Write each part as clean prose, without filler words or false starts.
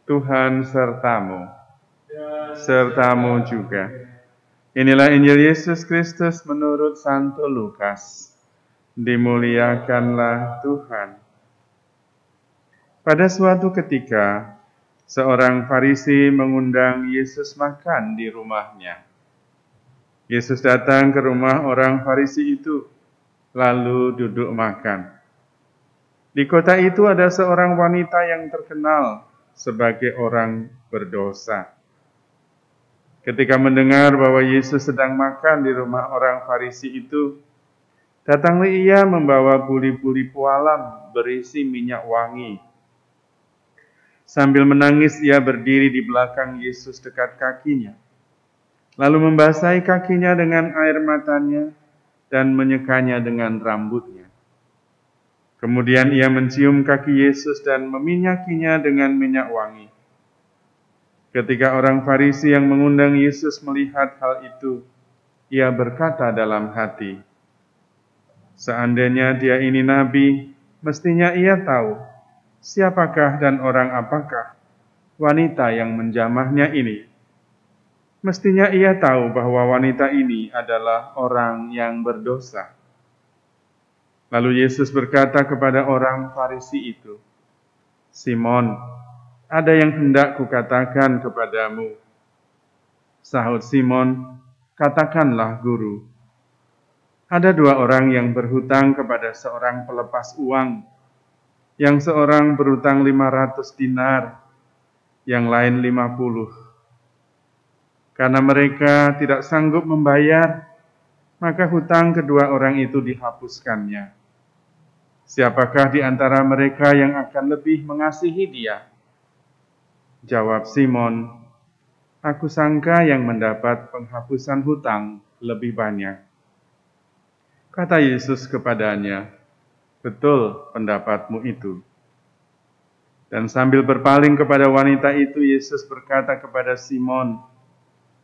Tuhan sertamu, sertamu juga. Inilah Injil Yesus Kristus menurut Santo Lukas. Dimuliakanlah Tuhan. Pada suatu ketika, seorang Farisi mengundang Yesus makan di rumahnya. Yesus datang ke rumah orang Farisi itu, lalu duduk makan. Di kota itu ada seorang wanita yang terkenal sebagai orang berdosa. Ketika mendengar bahwa Yesus sedang makan di rumah orang Farisi itu, datanglah ia membawa buli-buli pualam berisi minyak wangi. Sambil menangis ia berdiri di belakang Yesus dekat kakinya, lalu membasahi kakinya dengan air matanya dan menyekanya dengan rambutnya. Kemudian ia mencium kaki Yesus dan meminyakinya dengan minyak wangi. Ketika orang Farisi yang mengundang Yesus melihat hal itu, ia berkata dalam hati, "Seandainya dia ini nabi, mestinya ia tahu siapakah dan orang apakah wanita yang menjamahnya ini. Mestinya ia tahu bahwa wanita ini adalah orang yang berdosa." Lalu Yesus berkata kepada orang Farisi itu, "Simon, ada yang hendak kukatakan kepadamu." Sahut Simon, "Katakanlah, Guru." Ada dua orang yang berhutang kepada seorang pelepas uang. Yang seorang berhutang 500 dinar, yang lain 50. Karena mereka tidak sanggup membayar, maka hutang kedua orang itu dihapuskannya. Siapakah di antara mereka yang akan lebih mengasihi dia? Jawab Simon, "Aku sangka yang mendapat penghapusan hutang lebih banyak." Kata Yesus kepadanya, "Betul pendapatmu itu." Dan sambil berpaling kepada wanita itu, Yesus berkata kepada Simon,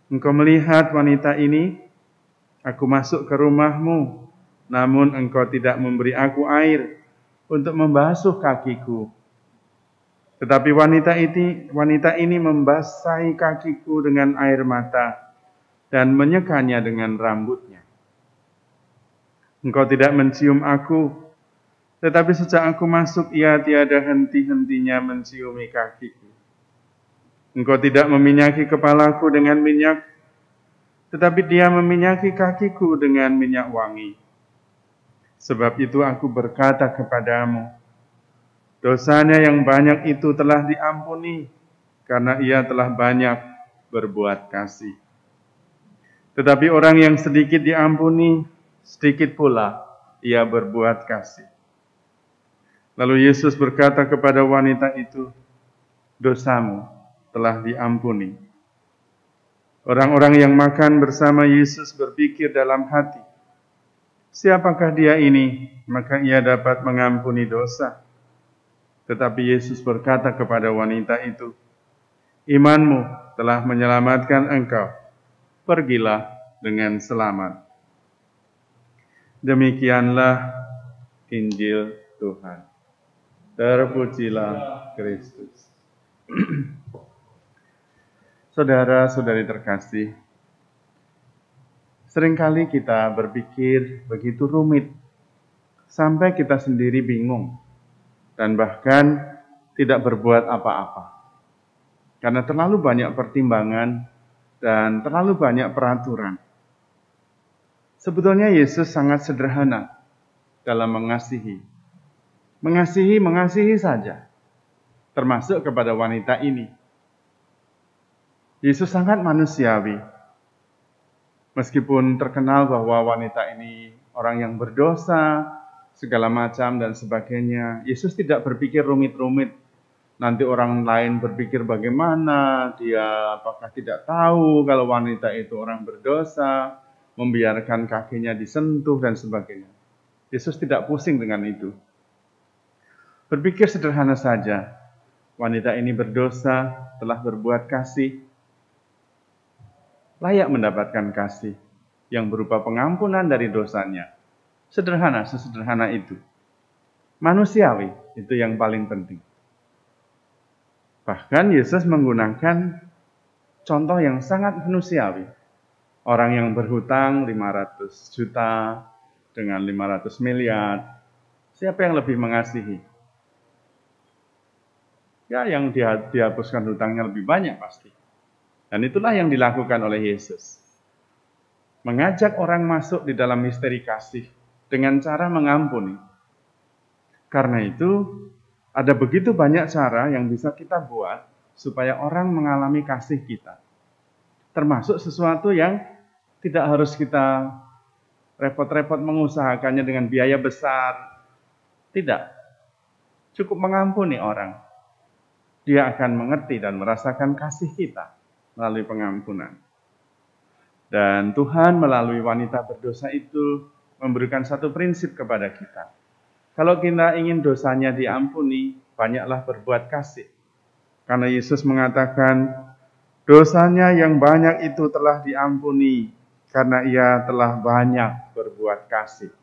"Engkau melihat wanita ini? Aku masuk ke rumahmu, namun engkau tidak memberi aku air untuk membasuh kakiku. Tetapi wanita ini membasahi kakiku dengan air mata dan menyekanya dengan rambutnya. Engkau tidak mencium aku, tetapi sejak aku masuk ia tiada henti-hentinya menciumi kakiku. Engkau tidak meminyaki kepalaku dengan minyak, tetapi dia meminyaki kakiku dengan minyak wangi. Sebab itu aku berkata kepadamu, dosanya yang banyak itu telah diampuni, karena ia telah banyak berbuat kasih. Tetapi orang yang sedikit diampuni, sedikit pula ia berbuat kasih." Lalu Yesus berkata kepada wanita itu, "Dosamu telah diampuni." Orang-orang yang makan bersama Yesus berpikir dalam hati, "Siapakah dia ini, maka ia dapat mengampuni dosa?" Tetapi Yesus berkata kepada wanita itu, "Imanmu telah menyelamatkan engkau. Pergilah dengan selamat." Demikianlah Injil Tuhan. Terpujilah Kristus. Saudara-saudari terkasih, seringkali kita berpikir begitu rumit, sampai kita sendiri bingung, dan bahkan tidak berbuat apa-apa. Karena terlalu banyak pertimbangan dan terlalu banyak peraturan. Sebetulnya Yesus sangat sederhana dalam mengasihi. Mengasihi saja, termasuk kepada wanita ini. Yesus sangat manusiawi. Meskipun terkenal bahwa wanita ini orang yang berdosa, segala macam dan sebagainya, Yesus tidak berpikir rumit-rumit. Nanti orang lain berpikir bagaimana, dia apakah tidak tahu kalau wanita itu orang berdosa, membiarkan kakinya disentuh dan sebagainya. Yesus tidak pusing dengan itu. Berpikir sederhana saja, wanita ini berdosa, telah berbuat kasih, layak mendapatkan kasih yang berupa pengampunan dari dosanya. Sederhana, sesederhana itu. Manusiawi, itu yang paling penting. Bahkan Yesus menggunakan contoh yang sangat manusiawi. Orang yang berhutang 500 juta dengan 500 miliar. Siapa yang lebih mengasihi? Ya, yang dihapuskan hutangnya lebih banyak pasti. Dan itulah yang dilakukan oleh Yesus. Mengajak orang masuk di dalam misteri kasih dengan cara mengampuni. Karena itu, ada begitu banyak cara yang bisa kita buat supaya orang mengalami kasih kita. Termasuk sesuatu yang tidak harus kita repot-repot mengusahakannya dengan biaya besar. Tidak. Cukup mengampuni orang. Dia akan mengerti dan merasakan kasih kita melalui pengampunan. Dan Tuhan melalui wanita berdosa itu memberikan satu prinsip kepada kita. Kalau kita ingin dosanya diampuni, banyaklah berbuat kasih. Karena Yesus mengatakan, dosanya yang banyak itu telah diampuni, karena ia telah banyak berbuat kasih.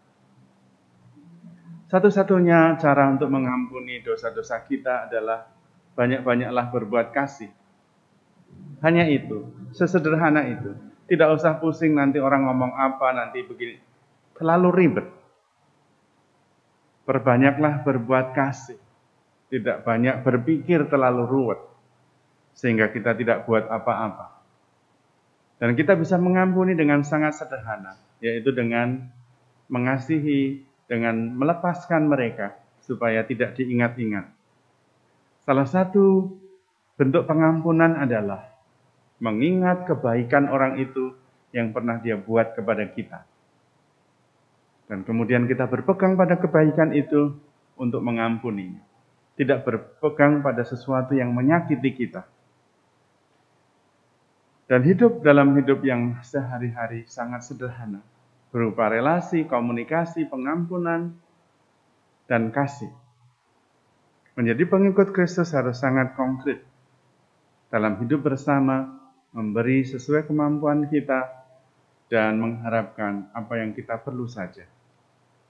Satu-satunya cara untuk mengampuni dosa-dosa kita adalah banyak-banyaklah berbuat kasih. Hanya itu, sesederhana itu. Tidak usah pusing nanti orang ngomong apa, nanti begini. Terlalu ribet. Perbanyaklah berbuat kasih. Tidak banyak berpikir terlalu ruwet. Sehingga kita tidak buat apa-apa. Dan kita bisa mengampuni dengan sangat sederhana. Yaitu dengan mengasihi, dengan melepaskan mereka. Supaya tidak diingat-ingat. Salah satu bentuk pengampunan adalah mengingat kebaikan orang itu yang pernah dia buat kepada kita. Dan kemudian kita berpegang pada kebaikan itu untuk mengampuninya. Tidak berpegang pada sesuatu yang menyakiti kita. Dan hidup dalam hidup yang sehari-hari sangat sederhana. Berupa relasi, komunikasi, pengampunan, dan kasih. Menjadi pengikut Kristus harus sangat konkret. Dalam hidup bersama, memberi sesuai kemampuan kita, dan mengharapkan apa yang kita perlu saja.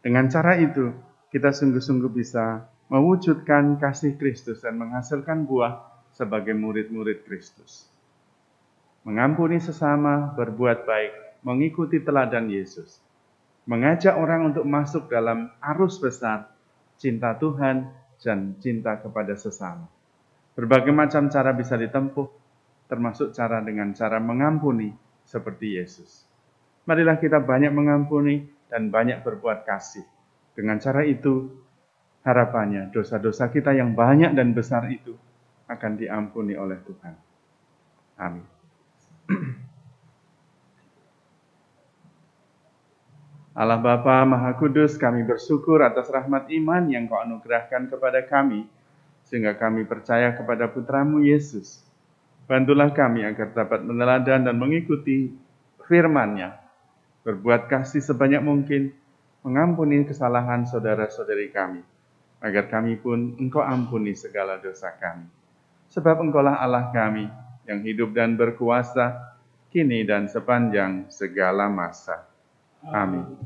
Dengan cara itu, kita sungguh-sungguh bisa mewujudkan kasih Kristus dan menghasilkan buah sebagai murid-murid Kristus. Mengampuni sesama, berbuat baik, mengikuti teladan Yesus. Mengajak orang untuk masuk dalam arus besar cinta Tuhan dan cinta kepada sesama. Berbagai macam cara bisa ditempuh, termasuk cara dengan cara mengampuni seperti Yesus. Marilah kita banyak mengampuni dan banyak berbuat kasih. Dengan cara itu, harapannya dosa-dosa kita yang banyak dan besar itu akan diampuni oleh Tuhan. Amin. Allah Bapa Maha Kudus, kami bersyukur atas rahmat iman yang Kau anugerahkan kepada kami, sehingga kami percaya kepada Putra-Mu Yesus. Bantulah kami agar dapat meneladan dan mengikuti firman-Nya, berbuat kasih sebanyak mungkin, mengampuni kesalahan saudara-saudari kami, agar kami pun Engkau ampuni segala dosa kami. Sebab Engkaulah Allah kami, yang hidup dan berkuasa, kini dan sepanjang segala masa. Amin.